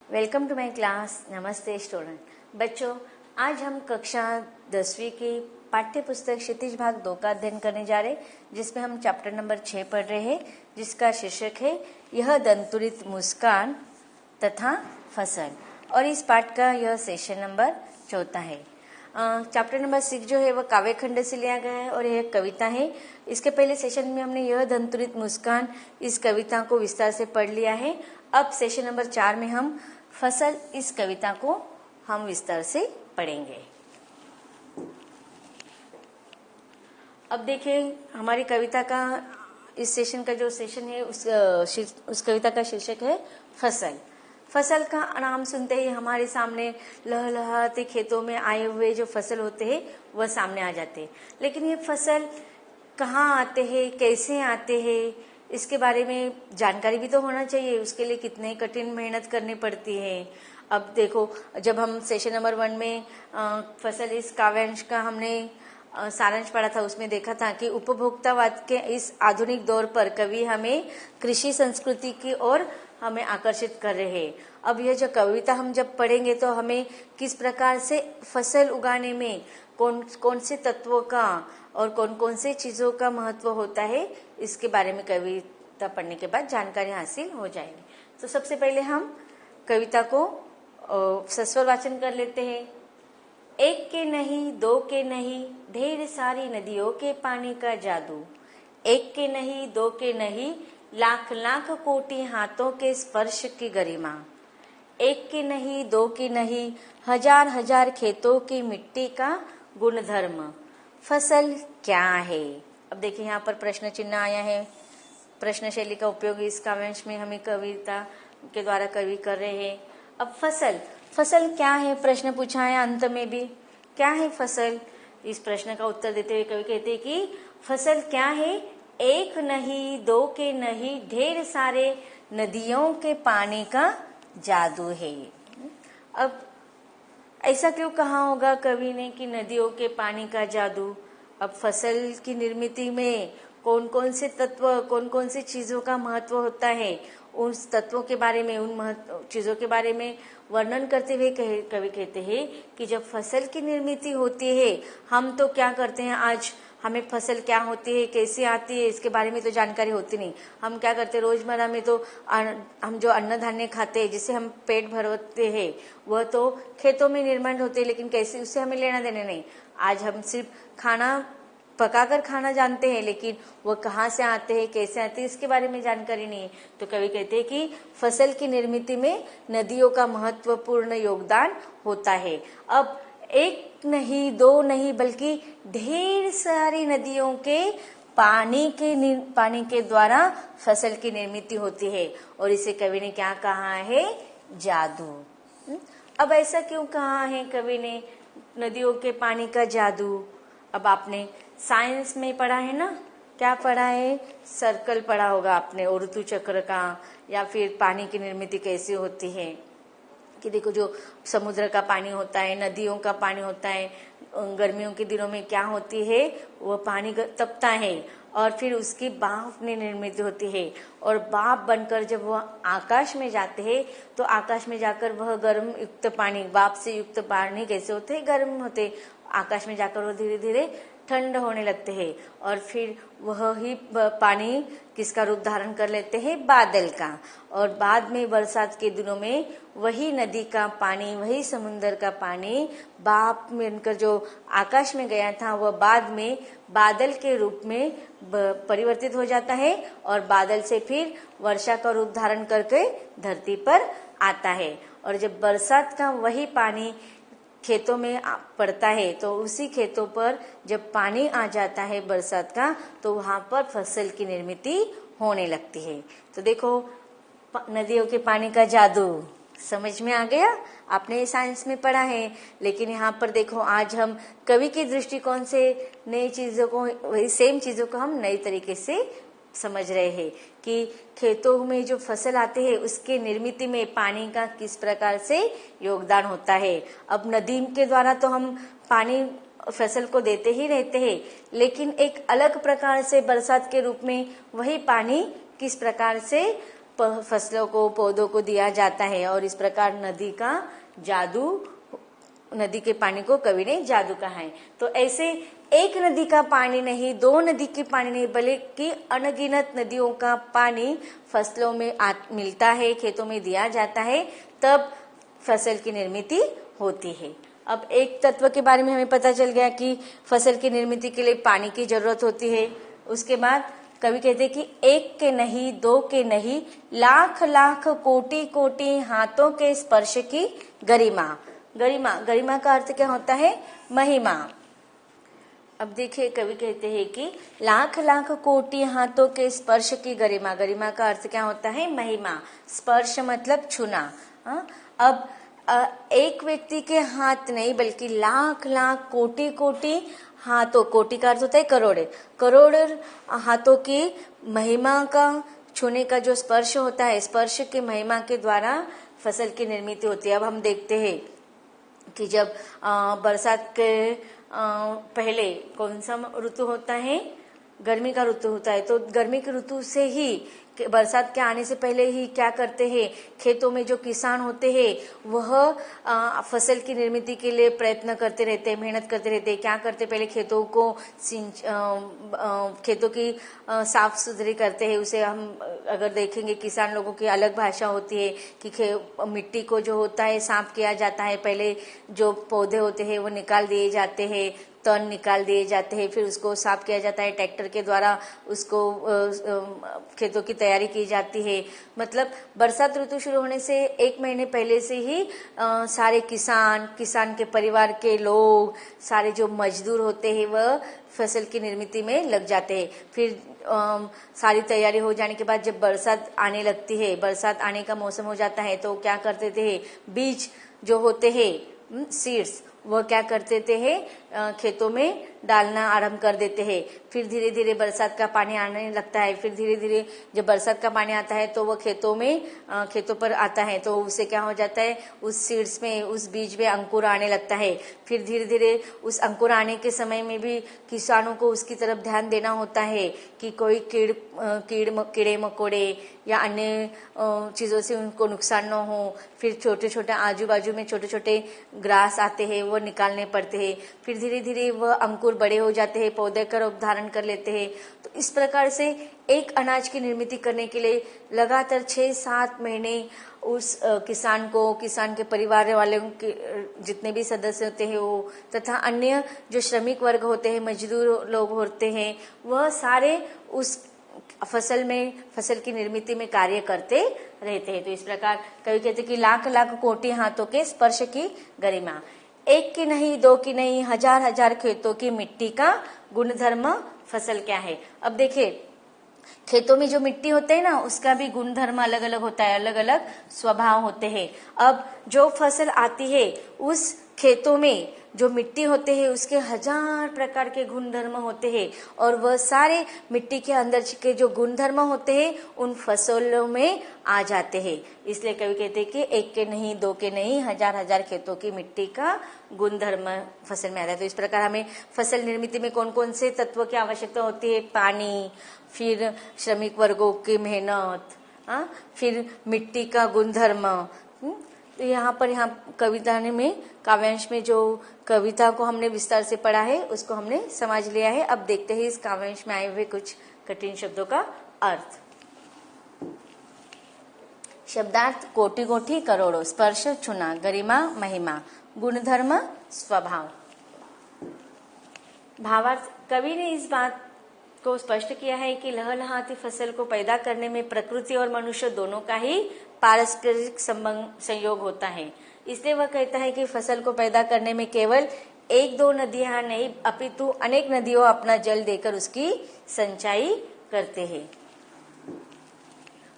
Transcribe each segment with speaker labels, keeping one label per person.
Speaker 1: Welcome to my class. नमस्ते student. बच्चों, आज हम कक्षा 10वीं की पाठ्य पुस्तक क्षितिज भाग 2 का अध्ययन करने जा रहे, जिसमें हम चैप्टर नंबर 6 पढ़ रहे हैं, जिसका शीर्षक है यह दंतुरित मुस्कान तथा फसल। और इस पाठ का यह सेशन नंबर 4 है। चैप्टर नंबर 6 जो है वह काव्य खंड से लिया गया है और यह एक कविता है। इसके पहले सेशन में हमने यह दंतुरित मुस्कान इस कविता को विस्तार से पढ़ लिया है। अब सेशन नंबर 4 में हम फसल इस कविता को हम विस्तार से पढ़ेंगे। अब देखिए, हमारी कविता का इस सेशन का जो सेशन है उस कविता का शीर्षक है फसल। फसल का नाम सुनते ही हमारे सामने लहलहाते खेतों में आए हुए जो फसल होते हैं वह सामने आ जाते हैं। लेकिन ये फसल कहाँ आते हैं, कैसे आते हैं, इसके बारे में जानकारी भी तो होना चाहिए। उसके लिए कितने कठिन मेहनत करनी पड़ती है। अब देखो, जब हम सेशन नंबर 1 में फसल इस काव्यांश का हमने सारांश पढ़ा था, उसमें देखा था कि उपभोक्तावाद के इस आधुनिक दौर पर कवि हमें कृषि संस्कृति की ओर हमें आकर्षित कर रहे हैं। अब यह जो कविता हम जब पढ़ेंगे तो हमें किस प्रकार से फसल उगाने में कौन से तत्वों का और कौन कौन से चीजों का महत्व होता है, इसके बारे में कविता पढ़ने के बाद जानकारी हासिल हो जाएगी। तो सबसे पहले हम कविता को सस्वर वाचन कर लेते हैं। एक के नहीं, दो के नहीं, ढेर सारी नदियों के पानी का जादू। एक के नहीं, दो के नहीं, लाख लाख कोटि हाथों के स्पर्श की गरिमा। एक के नहीं, दो की नहीं, हजार हजार खेतों की मिट्टी का गुणधर्म। फसल क्या है? अब देखिए, यहाँ पर प्रश्न चिन्ह आया है। प्रश्न शैली का उपयोग इस काव्यांश में हमें कविता के द्वारा कवि कर रहे हैं। अब फसल क्या है, प्रश्न पूछा है अंत में भी। क्या है फसल? इस प्रश्न का उत्तर देते हुए कवि कहते हैं कि फसल क्या है? एक नहीं, दो के नहीं, ढेर सारे नदियों के पानी का जादू है। अब ऐसा क्यों कहा होगा कवि ने कि नदियों के पानी का जादू? अब फसल की निर्मिती में कौन कौन से तत्व, कौन कौन सी चीजों का महत्व होता है, उस तत्वों के बारे में, उन चीजों के बारे में वर्णन करते हुए कवि कहते हैं कि जब फसल की निर्मिती होती है, हम तो क्या करते हैं, आज हमें फसल क्या होती है, कैसे आती है, इसके बारे में तो जानकारी होती नहीं। हम क्या करते हैं, रोजमर्रा में तो हम जो अन्न धान्य खाते हैं, जिससे हम पेट भरते हैं, वह तो खेतों में निर्माण होते हैं, लेकिन कैसे, उससे हमें लेना देना नहीं। आज हम सिर्फ खाना पकाकर खाना जानते हैं, लेकिन वो कहाँ से आते हैं, कैसे आते हैं, इसके बारे में जानकारी नहीं है। तो कवि कहते हैं कि फसल की निर्मिती में नदियों का महत्वपूर्ण योगदान होता है। अब एक नहीं, दो नहीं, बल्कि ढेर सारी नदियों के पानी के द्वारा फसल की निर्मिती होती है। और इसे कवि ने क्या कहा है? जादू। अब ऐसा क्यों कहा है कवि ने, नदियों के पानी का जादू? अब आपने साइंस में पढ़ा है ना, क्या पढ़ा है? सर्कल पढ़ा होगा आपने, और ऋतु चक्र का, या फिर पानी की निर्मिती कैसे होती है। कि देखो, जो समुद्र का पानी होता है, नदियों का पानी होता है, गर्मियों के दिनों में क्या होती है, वह पानी तपता है और फिर उसकी भाप में निर्मित होती है। और भाप बनकर जब वह आकाश में जाते हैं, तो आकाश में जाकर वह गर्म युक्त पानी, भाप से युक्त पानी कैसे होते हैं? गर्म होते। आकाश में जाकर वह धीरे धीरे ठंड होने लगते हैं और फिर वह ही पानी किसका रूप धारण कर लेते हैं? बादल का। और बाद में बरसात के दिनों में वही नदी का पानी, वही समुद्र का पानी भाप में बनकर जो आकाश में गया था, वह बाद में बादल के रूप में परिवर्तित हो जाता है और बादल से फिर वर्षा का रूप धारण करके धरती पर आता है। और जब बरसात का वही पानी खेतों में पड़ता है, तो उसी खेतों पर जब पानी आ जाता है बरसात का, तो वहां पर फसल की निर्मिती होने लगती है। तो देखो, नदियों के पानी का जादू समझ में आ गया। आपने साइंस में पढ़ा है, लेकिन यहाँ पर देखो, आज हम कवि के दृष्टिकोण से नई चीजों को, वही सेम चीजों को हम नई तरीके से समझ रहे हैं कि खेतों में जो फसल आते हैं उसके निर्मिती में पानी का किस प्रकार से योगदान होता है। अब नदी के द्वारा तो हम पानी फसल को देते ही रहते हैं, लेकिन एक अलग प्रकार से बरसात के रूप में वही पानी किस प्रकार से फसलों को, पौधों को दिया जाता है। और इस प्रकार नदी का जादू, नदी के पानी को कवि ने जादू कहा है। तो ऐसे एक नदी का पानी नहीं, दो नदी के पानी नहीं, बल्कि अनगिनत नदियों का पानी फसलों में मिलता है, खेतों में दिया जाता है, तब फसल की निर्मित होती है। अब एक तत्व के बारे में हमें पता चल गया कि फसल की निर्मित के लिए पानी की जरूरत होती है। उसके बाद कवि कहते हैं कि एक के नहीं, दो के नहीं, लाख लाख कोटि कोटि हाथों के स्पर्श की गरिमा। गरिमा, गरिमा का अर्थ क्या होता है? महिमा। अब देखिए कवि कहते हैं कि लाख लाख कोटि हाथों के स्पर्श की गरिमा। गरिमा का अर्थ क्या होता है? महिमा। स्पर्श मतलब छूना। अब एक व्यक्ति के हाथ नहीं, बल्कि लाख लाख कोटि कोटि हाथों, कोटि का अर्थ होता है करोड़, करोड़ हाथों की महिमा का छूने का जो स्पर्श होता है, स्पर्श की महिमा के द्वारा फसल की निर्मित होती है। अब हम देखते हैं कि जब बरसात के पहले कौन सा ऋतु होता है? गर्मी का ऋतु होता है। तो गर्मी के ऋतु से ही, बरसात के आने से पहले ही क्या करते हैं, खेतों में जो किसान होते हैं वह फसल की निर्मित के लिए प्रयत्न करते रहते हैं, मेहनत करते रहते हैं। क्या करते, पहले खेतों को खेतों की साफ सुथरी करते हैं। उसे हम अगर देखेंगे, किसान लोगों की अलग भाषा होती है कि मिट्टी को जो होता है साफ किया जाता है। पहले जो पौधे होते हैं वो निकाल दिए जाते हैं, तन निकाल दिए जाते हैं, फिर उसको साफ किया जाता है ट्रैक्टर के द्वारा, उसको खेतों की तैयारी की जाती है। मतलब बरसात ऋतु शुरू होने से एक महीने पहले से ही सारे किसान के परिवार के लोग, सारे जो मजदूर होते हैं वह फसल की निर्मित में लग जाते हैं। फिर सारी तैयारी हो जाने के बाद जब बरसात आने लगती है, बरसात आने का मौसम हो जाता है, तो क्या करते थे, बीज जो होते हैं, सीड्स, वह क्या करते थे, खेतों में डालना आरंभ कर देते हैं। फिर धीरे धीरे बरसात का पानी आने लगता है। फिर धीरे धीरे जब बरसात का पानी आता है तो वह खेतों पर आता है, तो उससे क्या हो जाता है, उस सीड्स में, उस बीज में अंकुर आने लगता है। फिर धीरे धीरे उस अंकुर आने के समय में भी किसानों को उसकी तरफ ध्यान देना होता है कि कोई कीड़े मकोड़े या अन्य चीजों से उनको नुकसान न हो। फिर छोटे छोटे आजू बाजू में छोटे छोटे ग्रास आते हैं, वो निकालने पड़ते हैं। फिर धीरे धीरे वह अंकुर बड़े हो जाते हैं, पौधे का रूप धारण कर लेते हैं। तो इस प्रकार से एक अनाज की निर्मित करने के लिए लगातार 6-7 महीने उस किसान के परिवार वाले के जितने भी सदस्य होते हैं वो, तथा अन्य जो श्रमिक वर्ग होते हैं, मजदूर लोग होते हैं, वह सारे उस फसल की निर्मित में कार्य करते रहते हैं। तो इस प्रकार कवि कहते हैं कि लाख लाख कोटि हाथों के स्पर्श की गरिमा। एक की नहीं, दो की नहीं, हजार हजार खेतों की मिट्टी का गुणधर्म फसल क्या है। अब देखिए, खेतों में जो मिट्टी होते है ना, उसका भी गुणधर्म अलग अलग होता है, अलग अलग स्वभाव होते हैं। अब जो फसल आती है, उस खेतों में जो मिट्टी होते हैं उसके 1000 प्रकार के गुणधर्म होते हैं, और वह सारे मिट्टी के अंदर के जो गुणधर्म होते हैं उन फसलों में आ जाते हैं। इसलिए कवि कहते हैं कि एक के नहीं, दो के नहीं, हजार हजार खेतों की मिट्टी का गुणधर्म फसल में आता है। तो इस प्रकार हमें फसल निर्मित में कौन कौन से तत्वों की आवश्यकता होती है? पानी, फिर श्रमिक वर्गों की मेहनत, फिर मिट्टी का गुणधर्म। तो यहाँ कविता में, काव्यांश में जो कविता को हमने विस्तार से पढ़ा है उसको हमने समझ लिया है। अब देखते हैं इस काव्यांश में आए हुए कुछ कठिन शब्दों का अर्थ। शब्दार्थ: कोटि कोटि करोड़ों, स्पर्श छूना, गरिमा महिमा, गुणधर्म स्वभाव। भावार्थ: कवि ने इस बात को स्पष्ट किया है कि लहलहाती फसल को पैदा करने में प्रकृति और मनुष्य दोनों का ही पारस्परिक संयोग होता है। इसलिए वह कहता है कि फसल को पैदा करने में केवल एक दो नदियां नहीं, अपितु अनेक नदियों अपना जल देकर उसकी सिंचाई करते हैं।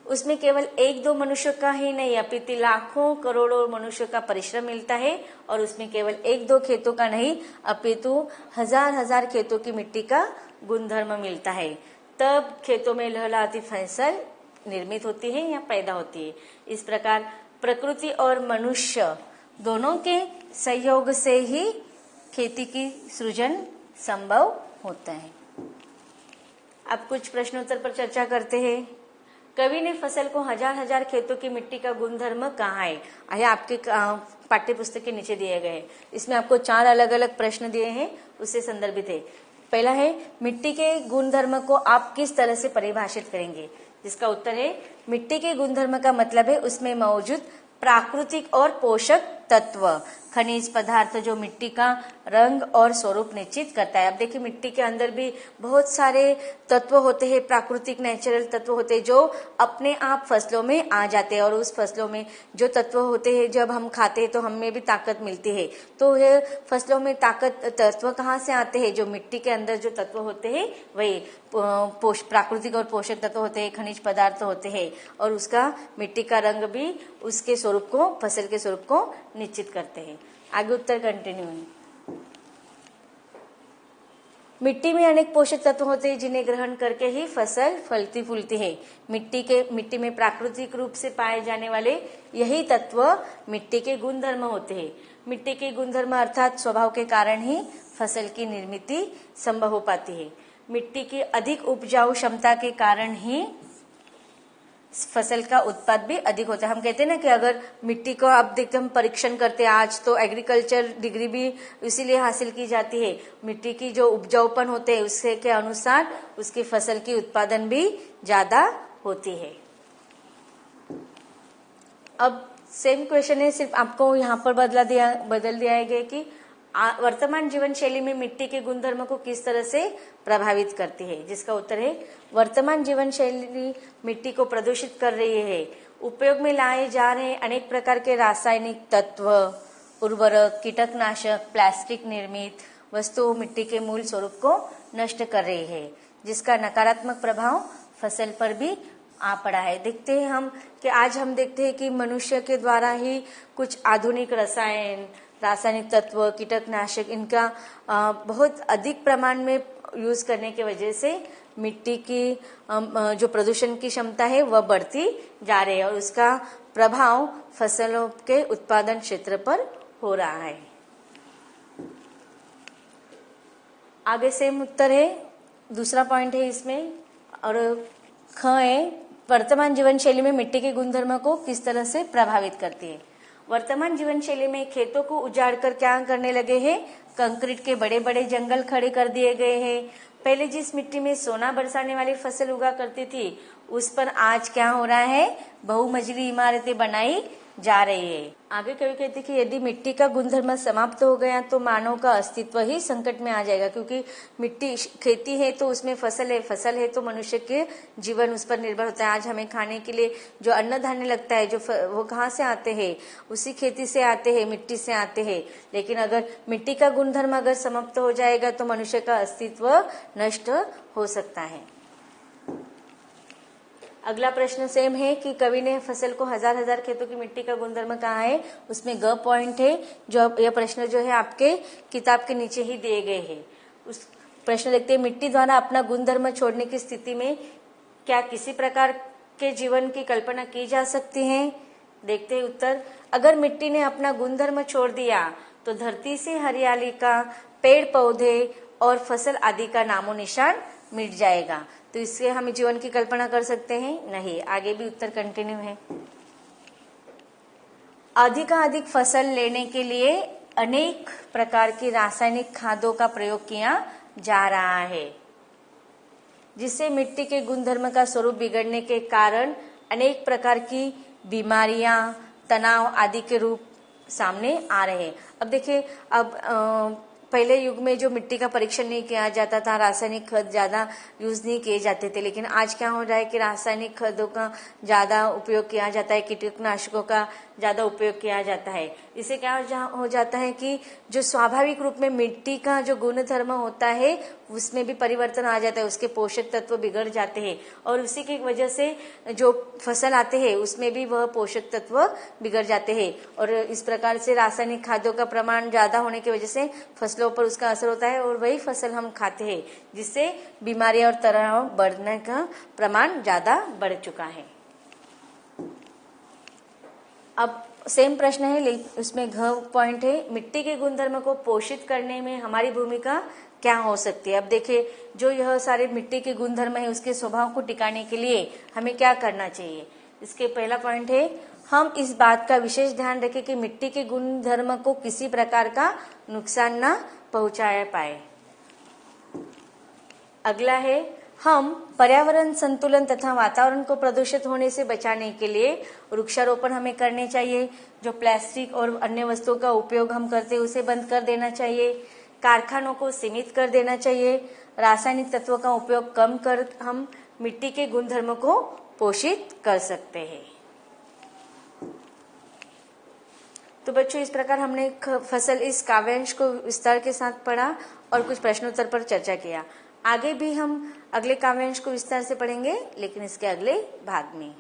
Speaker 1: उसमें केवल एक दो मनुष्य का ही नहीं, अपितु लाखों करोड़ों मनुष्य का परिश्रम मिलता है, और उसमें केवल एक दो खेतों का नहीं, अपितु हजार हजार खेतों की मिट्टी का गुणधर्म मिलता है। तब खेतों में लहलहाती फसल निर्मित होती है या पैदा होती है। इस प्रकार प्रकृति और मनुष्य दोनों के सहयोग से ही खेती की सृजन संभव होता है। अब कुछ प्रश्नोत्तर पर चर्चा करते हैं। कवि ने फसल को हजार हजार खेतों की मिट्टी का गुणधर्म कहाँ है, यह आपके पाठ्य पुस्तक के नीचे दिए गए हैं। इसमें आपको 4 अलग अलग प्रश्न दिए हैं, उससे संदर्भित है। पहला है मिट्टी के गुणधर्म को आप किस तरह से परिभाषित करेंगे, जिसका उत्तर है मिट्टी के गुणधर्म का मतलब है उसमें मौजूद प्राकृतिक और पोषक तत्व, खनिज पदार्थ जो मिट्टी का रंग और स्वरूप निश्चित करता है। अब देखिए मिट्टी के अंदर भी बहुत सारे तत्व होते हैं, प्राकृतिक नेचुरल तत्व होते हैं जो अपने आप फसलों में आ जाते हैं, और उस फसलों में जो तत्व होते हैं जब हम खाते हैं तो हमें भी ताकत मिलती है। तो ये फसलों में ताकत तत्व कहाँ से आते हैं, जो मिट्टी के अंदर जो तत्व होते हैं वही प्राकृतिक और पोषक तत्व होते हैं, खनिज पदार्थ होते हैं, और उसका मिट्टी का रंग भी उसके स्वरूप को, फसल के स्वरूप को निश्चित करते हैं। आगे उत्तर कंटिन्यू है। मिट्टी में अनेक पोषक तत्व होते हैं जिन्हें ग्रहण करके ही फसल फलती फूलती है। मिट्टी में प्राकृतिक रूप से पाए जाने वाले यही तत्व मिट्टी के गुणधर्म होते हैं। मिट्टी के गुणधर्म अर्थात स्वभाव के कारण ही फसल की निर्मित संभव हो पाती है। मिट्टी की अधिक उपजाऊ क्षमता के कारण ही फसल का उत्पाद भी अधिक होता है। हम कहते हैं ना कि अगर मिट्टी को आप देखते, हम परीक्षण करते हैं, आज तो एग्रीकल्चर डिग्री भी इसीलिए हासिल की जाती है। मिट्टी की जो उपजाऊपन होते हैं उसके के अनुसार उसकी फसल की उत्पादन भी ज्यादा होती है। अब सेम क्वेश्चन है, सिर्फ आपको यहाँ पर बदल दिया गया कि वर्तमान जीवन शैली में मिट्टी के गुणधर्म को किस तरह से प्रभावित करती है, जिसका उत्तर है वर्तमान जीवन शैली मिट्टी को प्रदूषित कर रही है। उपयोग में लाए जा रहे अनेक प्रकार के रासायनिक तत्व, उर्वरक, कीटनाशक, प्लास्टिक निर्मित वस्तुओं मिट्टी के मूल स्वरूप को नष्ट कर रही है, जिसका नकारात्मक प्रभाव फसल पर भी आ पड़ा है। देखते हैं हम कि आज हम देखते हैं कि मनुष्य के द्वारा ही कुछ आधुनिक रासायनिक तत्व, कीटनाशक, इनका बहुत अधिक प्रमाण में यूज करने की वजह से मिट्टी की जो प्रदूषण की क्षमता है वह बढ़ती जा रही है, और उसका प्रभाव फसलों के उत्पादन क्षेत्र पर हो रहा है। आगे सेम उत्तर है, दूसरा पॉइंट है इसमें, और ख है वर्तमान जीवन शैली में मिट्टी के गुणधर्म को किस तरह से प्रभावित करती है। वर्तमान जीवन शैली में खेतों को उजाड़ कर क्या करने लगे हैं, कंक्रीट के बड़े बड़े जंगल खड़े कर दिए गए हैं। पहले जिस मिट्टी में सोना बरसाने वाली फसल उगा करती थी उस पर आज क्या हो रहा है, बहुमंजिली इमारतें बनाई जा रही है। आगे कवि कहते कि यदि मिट्टी का गुणधर्म समाप्त हो गया तो मानव का अस्तित्व ही संकट में आ जाएगा, क्योंकि मिट्टी खेती है तो उसमें फसल है तो मनुष्य के जीवन उस पर निर्भर होता है। आज हमें खाने के लिए जो अन्न धान्य लगता है जो वो कहाँ से आते हैं, उसी खेती से आते हैं, मिट्टी से आते हैं। लेकिन अगर मिट्टी का गुणधर्म अगर समाप्त हो जाएगा तो मनुष्य का अस्तित्व नष्ट हो सकता है। अगला प्रश्न सेम है कि कवि ने फसल को हजार हजार खेतों की मिट्टी का गुणधर्म कहा है, उसमें ग पॉइंट है। जो यह प्रश्न जो है आपके किताब के नीचे ही दिए गए हैं। उस प्रश्न देखते हैं, मिट्टी द्वारा अपना गुणधर्म छोड़ने की स्थिति में क्या किसी प्रकार के जीवन की कल्पना की जा सकती है। देखते हैं उत्तर, अगर मिट्टी ने अपना गुणधर्म छोड़ दिया तो धरती से हरियाली का, पेड़ पौधे और फसल आदि का नामो निशान मिट जाएगा। तो इससे हम जीवन की कल्पना कर सकते हैं नहीं। आगे भी उत्तर कंटिन्यू है। अधिकाधिक फसल लेने के लिए अनेक प्रकार की रासायनिक खादों का प्रयोग किया जा रहा है, जिससे मिट्टी के गुणधर्म का स्वरूप बिगड़ने के कारण अनेक प्रकार की बीमारियां, तनाव आदि के रूप सामने आ रहे हैं। अब देखिए, अब पहले युग में जो मिट्टी का परीक्षण नहीं किया जाता था, रासायनिक खाद ज्यादा यूज नहीं किए जाते थे, लेकिन आज क्या हो रहा है कि रासायनिक खादों का ज्यादा उपयोग किया जाता है, कीटनाशकों का ज्यादा उपयोग किया जाता है। इससे क्या हो जाता है कि जो स्वाभाविक रूप में मिट्टी का जो गुणधर्म होता है उसमें भी परिवर्तन आ जाता है, उसके पोषक तत्व बिगड़ जाते हैं, और उसी की वजह से जो फसल आते हैं उसमें भी वह पोषक तत्व बिगड़ जाते हैं। और इस प्रकार से रासायनिक खाद्यों का प्रमाण ज्यादा होने की वजह से फसलों पर उसका असर होता है, और वही फसल हम खाते हैं, जिससे बीमारियां और तनाव बढ़ने का प्रमाण ज्यादा बढ़ चुका है। अब सेम प्रश्न है, उसमें घ पॉइंट है, मिट्टी के गुणधर्म को पोषित करने में हमारी भूमिका क्या हो सकती है। अब देखिए, जो यह सारे मिट्टी के गुणधर्म है उसके स्वभाव को टिकाने के लिए हमें क्या करना चाहिए। इसके पहला पॉइंट है, हम इस बात का विशेष ध्यान रखें कि मिट्टी के गुणधर्म को किसी प्रकार का नुकसान न पहुंचाया पाए। अगला है, हम पर्यावरण संतुलन तथा वातावरण को प्रदूषित होने से बचाने के लिए वृक्षारोपण हमें करने चाहिए। जो प्लास्टिक और अन्य वस्तुओं का उपयोग हम करते हैं उसे बंद कर देना चाहिए। कारखानों को सीमित कर देना चाहिए। रासायनिक तत्वों का उपयोग कम कर हम मिट्टी के गुणधर्मों को पोषित कर सकते हैं। तो बच्चों, इस प्रकार हमने फसल इस काव्यांश को विस्तार के साथ पढ़ा और कुछ प्रश्नोत्तर पर चर्चा किया। आगे भी हम अगले काव्यांश को विस्तार से पढ़ेंगे, लेकिन इसके अगले भाग में।